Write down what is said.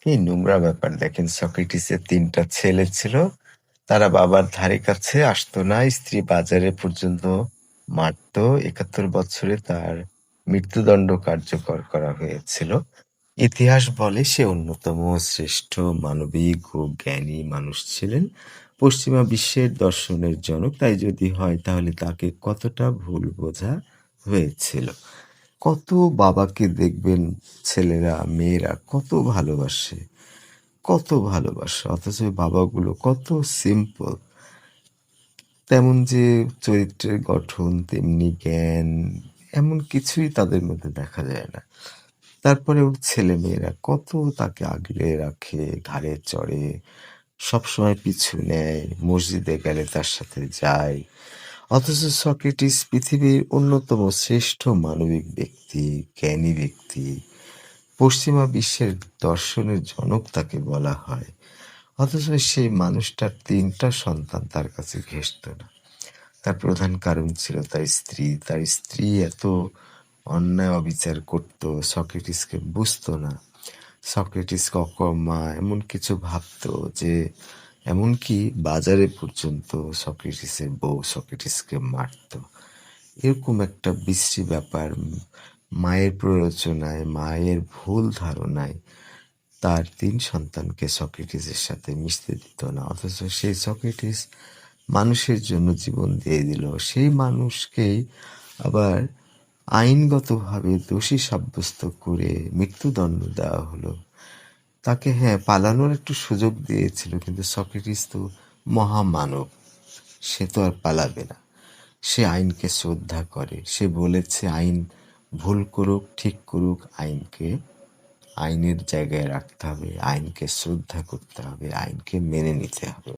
কি নোংরা ব্যাপার দেখেন, সক্রেটিসের ৩ টা ছেলে ছিল। তারা বাবার ধারে কাছে আসতো না। স্ত্রী বাজারে পর্যন্ত মারত। ৭১ বছরে তার মৃত্যুদণ্ড কার্যকর করা হয়েছিল। ইতিহাস বলে সে অন্যতম শ্রেষ্ঠ মানবিক ও জ্ঞানী মানুষ ছিলেন। পশ্চিমা বিশ্বের দর্শনের জনক তাই যদি হয় তাহলে তাকে কতটা ভুল বোঝা হয়েছিল। কত বাবাকে দেখবেন ছেলেরা, মেয়েরা কত ভালোবাসে, কত ভালোবাসে। অথচ ওই বাবাগুলো কত সিম্পল। তেমন যে চরিত্রের গঠন, তেমনি জ্ঞান, এমন কিছুই তাদের মধ্যে দেখা যায় না। তারপরে ওর ছেলেমেয়েরা কত তাকে আগলে রাখে, ঘাড়ে চড়ে, সবসময় পিছু নেয়, মসজিদে গেলে তার সাথে যায়। অথচ সক্রেটিস পৃথিবীর অন্যতম শ্রেষ্ঠ মানবিক ব্যক্তি, জ্ঞানী ব্যক্তি। পশ্চিমা বিশ্বের দর্শনের জনক তাকে বলা হয়। অথচ সেই মানুষটার ৩ টা সন্তান তার কাছে ঘেঁষত না। তার প্রধান কারণ ছিল তার স্ত্রী। তার স্ত্রী এত অন্যায় অবিচার করত, সক্রেটিসকে বুঝতো না। সক্রেটিসকে অকর্মা এমন কিছু ভাবতো যে এমনকি বাজারে পর্যন্ত সক্রেটিসের বউ সক্রেটিসকে মারত। এরকম একটা বিশ্রী ব্যাপার মায়ের প্ররোচনায়, মায়ের ভুল ধারণায় তার ৩ সন্তানকে সক্রেটিসের সাথে মিশতে দিত না। অথচ সেই সক্রেটিস মানুষের জন্য জীবন দিয়ে দিল। সেই মানুষকেই আবার আইনগতভাবে দোষী সাব্যস্ত করে মৃত্যুদণ্ড দেওয়া হলো। তাকে পালানোর একটু সুযোগ দিয়েছিল, কিন্তু সক্রেটিস তো মহামানব। সে তো আর পালাবে না। সে আইনকে শ্রদ্ধা করে। সে বলেছে আইন ভুল করুক, ঠিক করুক, আইনকে আইনের জায়গায় রাখতে হবে, আইনকে শ্রদ্ধা করতে হবে, আইনকে মেনে নিতে হবে।